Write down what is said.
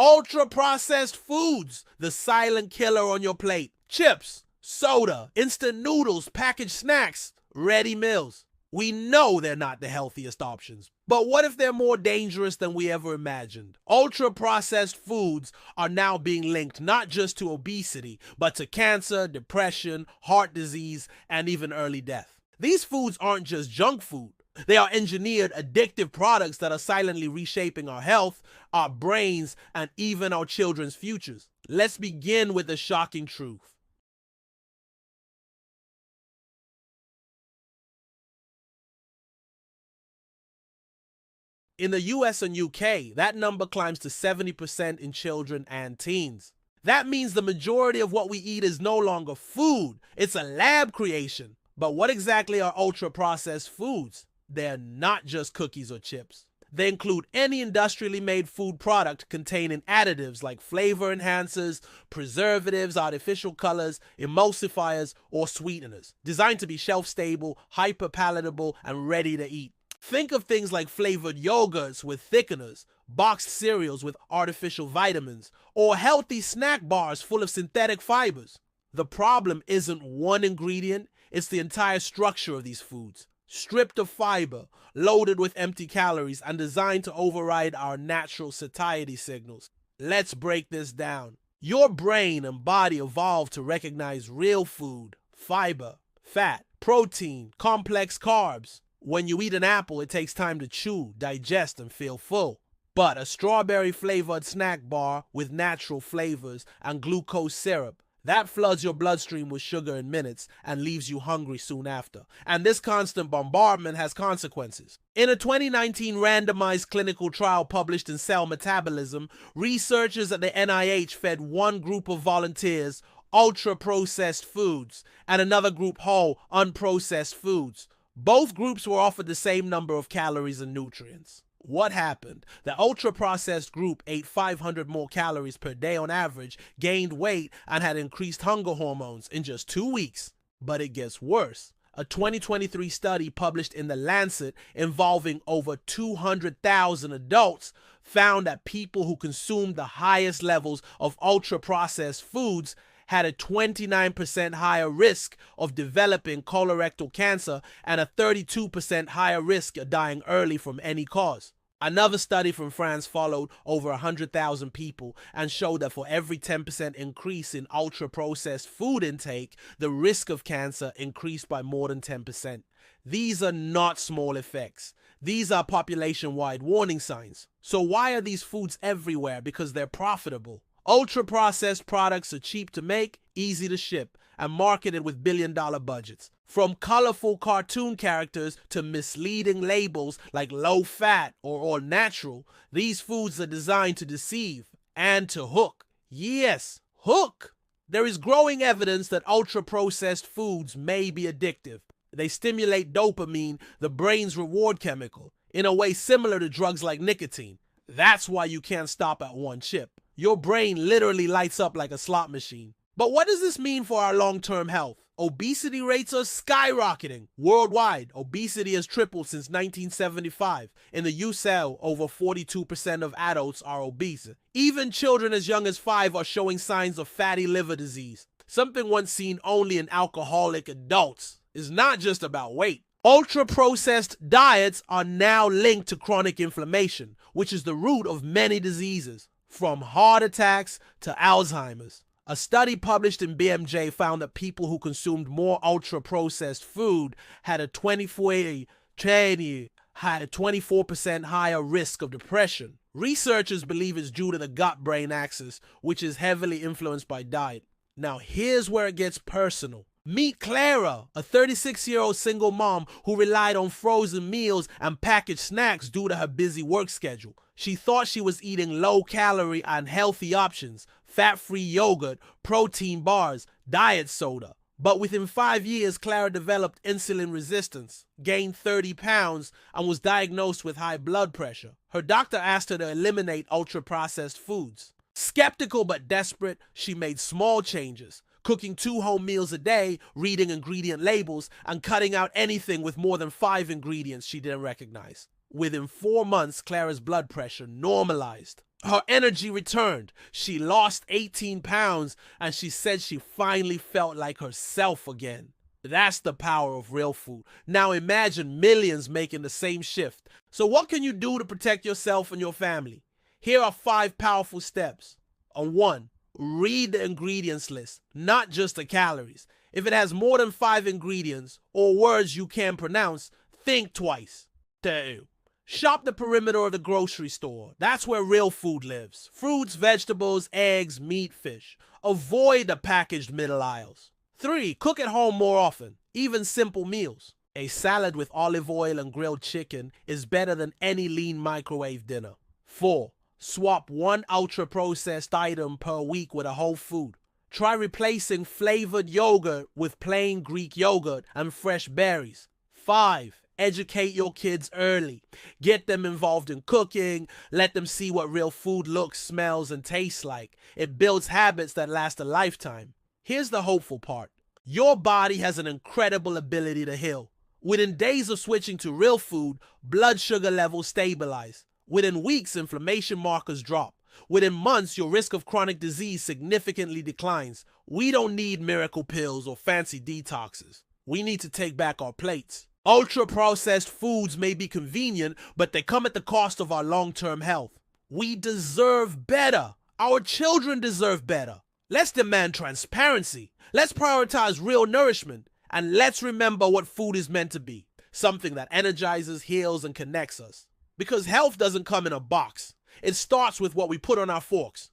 Ultra-processed foods, the silent killer on your plate. Chips, soda, instant noodles, packaged snacks, ready meals. We know they're not the healthiest options, but what if they're more dangerous than we ever imagined? Ultra-processed foods are now being linked not just to obesity, but to cancer, depression, heart disease, and even early death. These foods aren't just junk food. They are engineered, addictive products that are silently reshaping our health, our brains, and even our children's futures. Let's begin with the shocking truth. In the US and UK, that number climbs to 70% in children and teens. That means the majority of what we eat is no longer food, it's a lab creation. But what exactly are ultra-processed foods? They're not just cookies or chips. They include any industrially made food product containing additives like flavor enhancers, preservatives, artificial colors, emulsifiers, or sweeteners, designed to be shelf-stable, hyper-palatable, and ready to eat. Think of things like flavored yogurts with thickeners, boxed cereals with artificial vitamins, or healthy snack bars full of synthetic fibers. The problem isn't one ingredient, it's the entire structure of these foods. Stripped of fiber, loaded with empty calories, and designed to override our natural satiety signals. Let's break this down. Your brain and body evolved to recognize real food, fiber, fat, protein, complex carbs. When you eat an apple, it takes time to chew, digest, and feel full. But a strawberry-flavored snack bar with natural flavors and glucose syrup, that floods your bloodstream with sugar in minutes and leaves you hungry soon after. And this constant bombardment has consequences. In a 2019 randomized clinical trial published in Cell Metabolism, researchers at the NIH fed one group of volunteers ultra-processed foods and another group whole, unprocessed foods. Both groups were offered the same number of calories and nutrients. What happened? The ultra-processed group ate 500 more calories per day on average, gained weight, and had increased hunger hormones in just 2 weeks. But it gets worse. A 2023 study published in The Lancet involving over 200,000 adults found that people who consumed the highest levels of ultra-processed foods had a 29% higher risk of developing colorectal cancer and a 32% higher risk of dying early from any cause. Another study from France followed over 100,000 people and showed that for every 10% increase in ultra-processed food intake, the risk of cancer increased by more than 10%. These are not small effects. These are population-wide warning signs. So why are these foods everywhere? Because they're profitable. Ultra-processed products are cheap to make, easy to ship, and marketed with billion-dollar budgets. From colorful cartoon characters to misleading labels like low-fat or all-natural, these foods are designed to deceive and to hook. Yes, hook! There is growing evidence that ultra-processed foods may be addictive. They stimulate dopamine, the brain's reward chemical, in a way similar to drugs like nicotine. That's why you can't stop at one chip. Your brain literally lights up like a slot machine. But what does this mean for our long-term health? Obesity rates are skyrocketing. Worldwide, obesity has tripled since 1975. In the US, over 42% of adults are obese. Even children as young as 5 are showing signs of fatty liver disease, something once seen only in alcoholic adults. It's not just about weight. Ultra-processed diets are now linked to chronic inflammation, which is the root of many diseases, from heart attacks to Alzheimer's. A study published in BMJ found that people who consumed more ultra-processed food had a 24% higher risk of depression. Researchers believe it's due to the gut-brain axis, which is heavily influenced by diet. Now here's where it gets personal. Meet Clara, a 36-year-old single mom who relied on frozen meals and packaged snacks due to her busy work schedule. She thought she was eating low-calorie and healthy options, fat-free yogurt, protein bars, diet soda. But within 5 years, Clara developed insulin resistance, gained 30 pounds, and was diagnosed with high blood pressure. Her doctor asked her to eliminate ultra-processed foods. Skeptical but desperate, she made small changes, cooking 2 home meals a day, reading ingredient labels, and cutting out anything with more than 5 ingredients she didn't recognize. Within 4 months, Clara's blood pressure normalized. Her energy returned. She lost 18 pounds and she said she finally felt like herself again. That's the power of real food. Now imagine millions making the same shift. So what can you do to protect yourself and your family? Here are 5 powerful steps. 1. Read the ingredients list, not just the calories. If it has more than 5 ingredients or words you can't pronounce, think twice. 2. Shop the perimeter of the grocery store. That's where real food lives. Fruits, vegetables, eggs, meat, fish. Avoid the packaged middle aisles. 3. Cook at home more often, even simple meals. A salad with olive oil and grilled chicken is better than any lean microwave dinner. 4. Swap one ultra-processed item per week with a whole food. Try replacing flavored yogurt with plain Greek yogurt and fresh berries. 5. Educate your kids early. Get them involved in cooking. Let them see what real food looks, smells, and tastes like. It builds habits that last a lifetime. Here's the hopeful part. Your body has an incredible ability to heal. Within days of switching to real food, blood sugar levels stabilize. Within weeks, inflammation markers drop. Within months, your risk of chronic disease significantly declines. We don't need miracle pills or fancy detoxes. We need to take back our plates. Ultra-processed foods may be convenient, but they come at the cost of our long-term health. We deserve better. Our children deserve better. Let's demand transparency. Let's prioritize real nourishment. And let's remember what food is meant to be. Something that energizes, heals, and connects us. Because health doesn't come in a box. It starts with what we put on our forks.